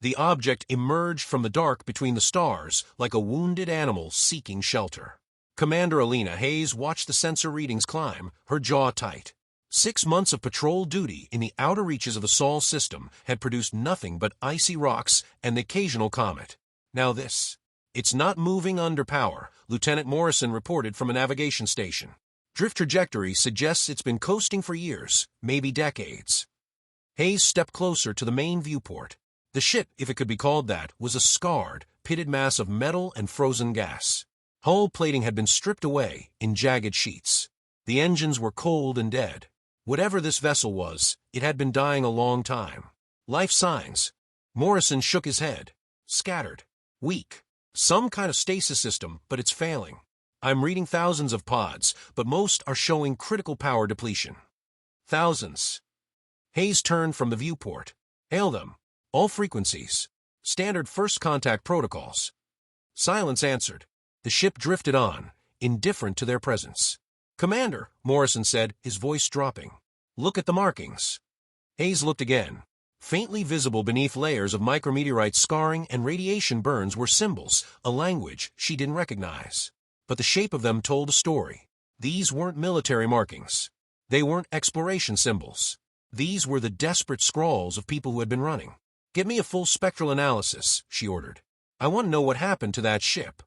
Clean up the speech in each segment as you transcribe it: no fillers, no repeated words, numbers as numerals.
The object emerged from the dark between the stars like a wounded animal seeking shelter. Commander Alina Hayes watched the sensor readings climb, her jaw tight. 6 months of patrol duty in the outer reaches of the Sol system had produced nothing but icy rocks and the occasional comet. Now this. It's not moving under power, Lieutenant Morrison reported from a navigation station. Drift trajectory suggests it's been coasting for years, maybe decades. Hayes stepped closer to the main viewport. The ship, if it could be called that, was a scarred, pitted mass of metal and frozen gas. Hull plating had been stripped away in jagged sheets. The engines were cold and dead. Whatever this vessel was, it had been dying a long time. Life signs. Morrison shook his head. Scattered. Weak. Some kind of stasis system, but it's failing. I'm reading thousands of pods, but most are showing critical power depletion. Thousands. Hayes turned from the viewport. Hail them. All frequencies. Standard first contact protocols. Silence answered. The ship drifted on, indifferent to their presence. Commander, Morrison said, his voice dropping. Look at the markings. Hayes looked again. Faintly visible beneath layers of micrometeorite scarring and radiation burns were symbols, a language she didn't recognize. But the shape of them told a story. These weren't military markings. They weren't exploration symbols. These were the desperate scrawls of people who had been running. Get me a full spectral analysis, she ordered. I want to know what happened to that ship.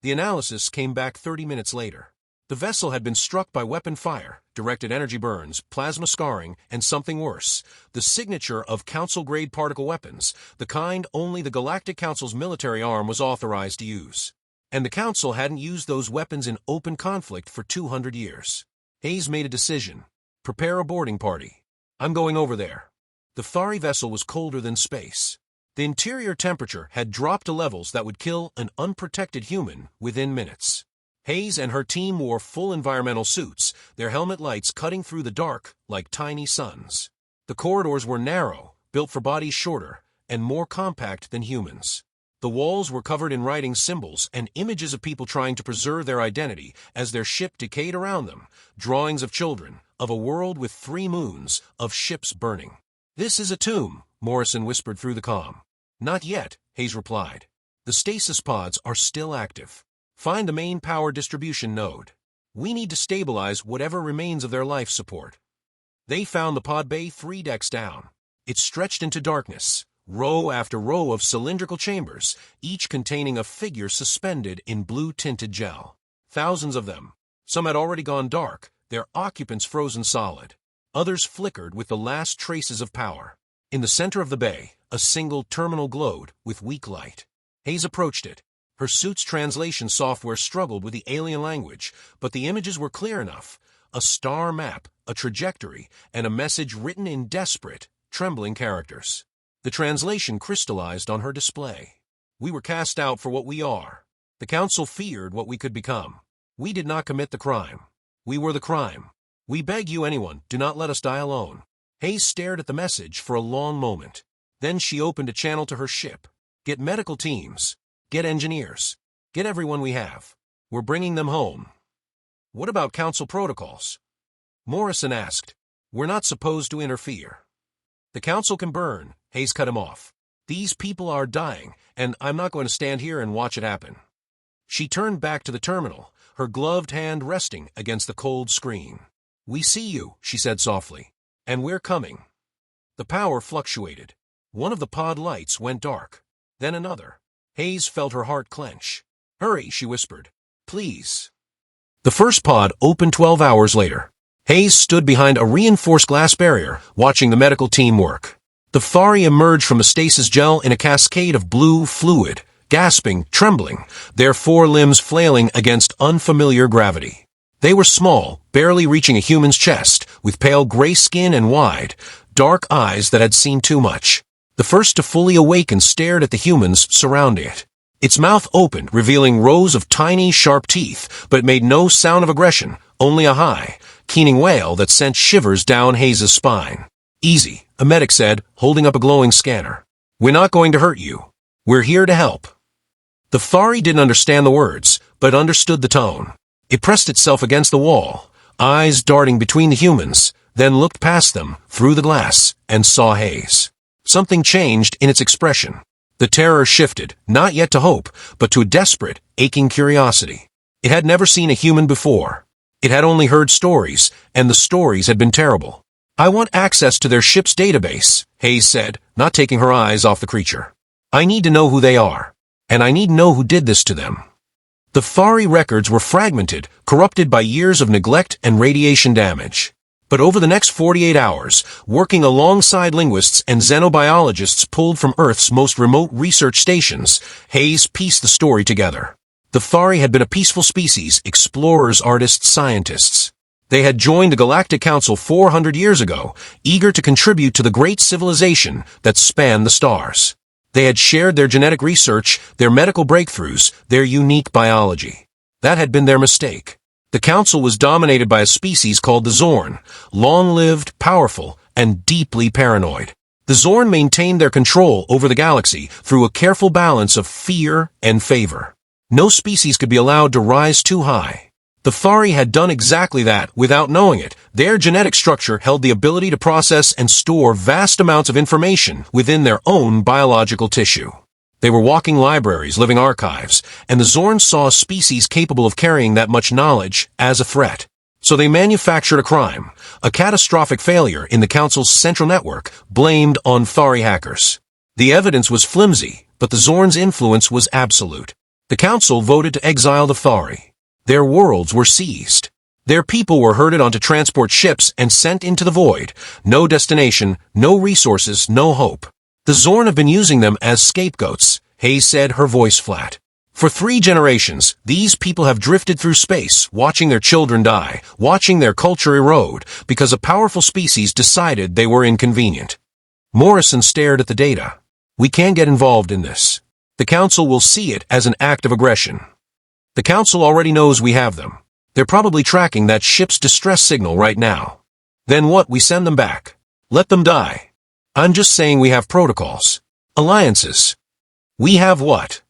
The analysis came back 30 minutes later. The vessel had been struck by weapon fire, directed energy burns, plasma scarring, and something worse, the signature of Council-grade particle weapons, the kind only the Galactic Council's military arm was authorized to use. And the Council hadn't used those weapons in open conflict for 200 years. Hayes made a decision. Prepare a boarding party. I'm going over there. The Thari vessel was colder than space. The interior temperature had dropped to levels that would kill an unprotected human within minutes. Hayes and her team wore full environmental suits, their helmet lights cutting through the dark like tiny suns. The corridors were narrow, built for bodies shorter, and more compact than humans. The walls were covered in writing symbols and images of people trying to preserve their identity as their ship decayed around them, drawings of children, of a world with 3 moons, of ships burning. This is a tomb, Morrison whispered through the comm. Not yet, Hayes replied. The stasis pods are still active. Find the main power distribution node. We need to stabilize whatever remains of their life support. They found the pod bay 3 decks down. It stretched into darkness, row after row of cylindrical chambers, each containing a figure suspended in blue-tinted gel. Thousands of them. Some had already gone dark, their occupants frozen solid. Others flickered with the last traces of power. In the center of the bay, a single terminal glowed with weak light. Hayes approached it. Her suit's translation software struggled with the alien language, but the images were clear enough. A star map, a trajectory, and a message written in desperate, trembling characters. The translation crystallized on her display. We were cast out for what we are. The Council feared what we could become. We did not commit the crime. We were the crime. We beg you, anyone, do not let us die alone. Hayes stared at the message for a long moment. Then she opened a channel to her ship. Get medical teams. Get engineers. Get everyone we have. We're bringing them home. What about Council protocols? Morrison asked. We're not supposed to interfere. The Council can burn, Hayes cut him off. These people are dying, and I'm not going to stand here and watch it happen. She turned back to the terminal, her gloved hand resting against the cold screen. We see you, she said softly, and we're coming. The power fluctuated. One of the pod lights went dark, then another. Hayes felt her heart clench. Hurry, she whispered. Please. The first pod opened 12 hours later. Hayes stood behind a reinforced glass barrier, watching the medical team work. The Thari emerged from the stasis gel in a cascade of blue fluid, gasping, trembling, their 4 limbs flailing against unfamiliar gravity. They were small, barely reaching a human's chest, with pale gray skin and wide, dark eyes that had seen too much. The first to fully awaken stared at the humans surrounding it. Its mouth opened, revealing rows of tiny, sharp teeth, but made no sound of aggression, only a high, keening wail that sent shivers down Hayes' spine. Easy, a medic said, holding up a glowing scanner. We're not going to hurt you. We're here to help. The Thari didn't understand the words, but understood the tone. It pressed itself against the wall, eyes darting between the humans, then looked past them, through the glass, and saw Hayes. Something changed in its expression. The terror shifted, not yet to hope, but to a desperate, aching curiosity. It had never seen a human before. It had only heard stories, and the stories had been terrible. "I want access to their ship's database," Hayes said, not taking her eyes off the creature. "I need to know who they are. And I need to know who did this to them." The Thari records were fragmented, corrupted by years of neglect and radiation damage. But over the next 48 hours, working alongside linguists and xenobiologists pulled from Earth's most remote research stations, Hayes pieced the story together. The Thari had been a peaceful species, explorers, artists, scientists. They had joined the Galactic Council 400 years ago, eager to contribute to the great civilization that spanned the stars. They had shared their genetic research, their medical breakthroughs, their unique biology. That had been their mistake. The Council was dominated by a species called the Zorn, long-lived, powerful, and deeply paranoid. The Zorn maintained their control over the galaxy through a careful balance of fear and favor. No species could be allowed to rise too high. The Thari had done exactly that without knowing it. Their genetic structure held the ability to process and store vast amounts of information within their own biological tissue. They were walking libraries, living archives, and the Zorn saw a species capable of carrying that much knowledge as a threat. So they manufactured a crime, a catastrophic failure in the Council's central network, blamed on Thari hackers. The evidence was flimsy, but the Zorn's influence was absolute. The Council voted to exile the Thari. Their worlds were seized. Their people were herded onto transport ships and sent into the void. No destination, no resources, no hope. The Zorn have been using them as scapegoats, Hayes said, her voice flat. For 3 generations, these people have drifted through space, watching their children die, watching their culture erode, because a powerful species decided they were inconvenient. Morrison stared at the data. "We can't get involved in this. The Council will see it as an act of aggression. The Council already knows we have them. They're probably tracking that ship's distress signal right now. Then what? We send them back. Let them die. I'm just saying we have protocols. Alliances. We have what?"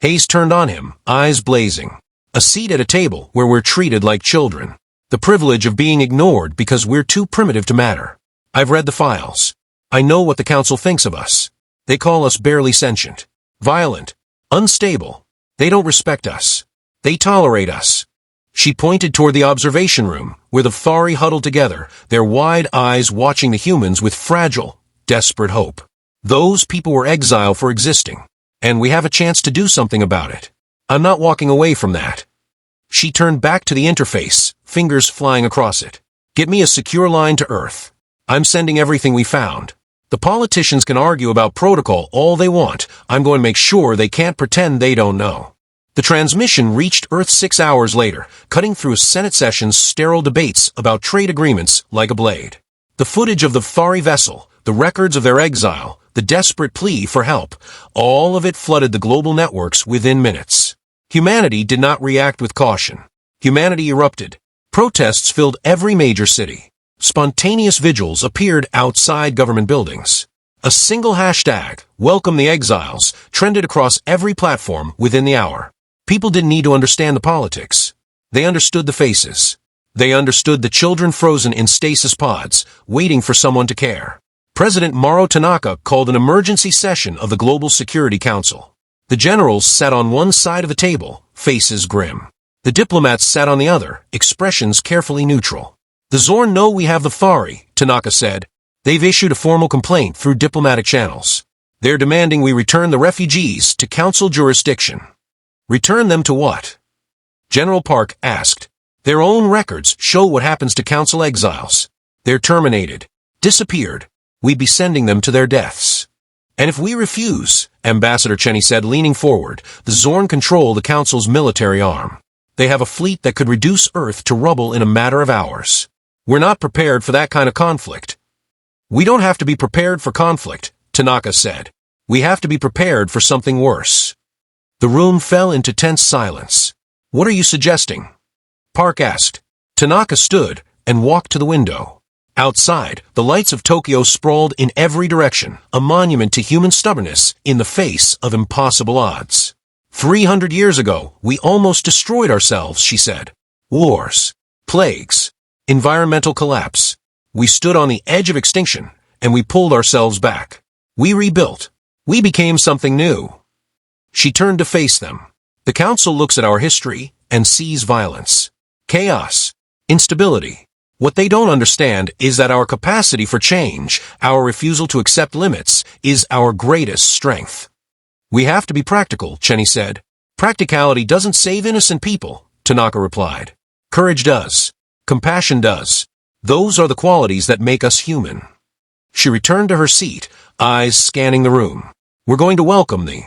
Hayes turned on him, eyes blazing. "A seat at a table where we're treated like children. The privilege of being ignored because we're too primitive to matter. I've read the files. I know what the Council thinks of us. They call us barely sentient, violent, unstable. They don't respect us. They tolerate us." She pointed toward the observation room, where the Thari huddled together, their wide eyes watching the humans with fragile, desperate hope. "Those people were exiled for existing, and we have a chance to do something about it. I'm not walking away from that." She turned back to the interface, fingers flying across it. "Get me a secure line to Earth. I'm sending everything we found. The politicians can argue about protocol all they want. I'm going to make sure they can't pretend they don't know." The transmission reached Earth 6 hours later, cutting through a Senate session's sterile debates about trade agreements like a blade. The footage of the Thari vessel, the records of their exile, the desperate plea for help, all of it flooded the global networks within minutes. Humanity did not react with caution. Humanity erupted. Protests filled every major city. Spontaneous vigils appeared outside government buildings. A single hashtag, "Welcome the Exiles," trended across every platform within the hour. People didn't need to understand the politics. They understood the faces. They understood the children frozen in stasis pods, waiting for someone to care. President Maru Tanaka called an emergency session of the Global Security Council. The generals sat on one side of the table, faces grim. The diplomats sat on the other, expressions carefully neutral. "The Zorn know we have the Thari," Tanaka said. "They've issued a formal complaint through diplomatic channels. They're demanding we return the refugees to Council jurisdiction." "Return them to what?" General Park asked. "Their own records show what happens to Council exiles. They're terminated, disappeared. We'd be sending them to their deaths." "And if we refuse," Ambassador Cheney said, leaning forward, "the Zorn control the Council's military arm. They have a fleet that could reduce Earth to rubble in a matter of hours. We're not prepared for that kind of conflict." "We don't have to be prepared for conflict," Tanaka said. "We have to be prepared for something worse." The room fell into tense silence. "What are you suggesting?" Park asked. Tanaka stood and walked to the window. Outside, the lights of Tokyo sprawled in every direction, a monument to human stubbornness in the face of impossible odds. 300 years ago, we almost destroyed ourselves, she said. Wars, plagues, environmental collapse. We stood on the edge of extinction, and we pulled ourselves back. We rebuilt. We became something new. She turned to face them. The council looks at our history and sees violence, chaos, instability. What they don't understand is that our capacity for change, our refusal to accept limits, is our greatest strength. We have to be practical, Cheney said. Practicality doesn't save innocent people, Tanaka replied. Courage does. Compassion does. Those are the qualities that make us human. She returned to her seat, eyes scanning the room. We're going to welcome the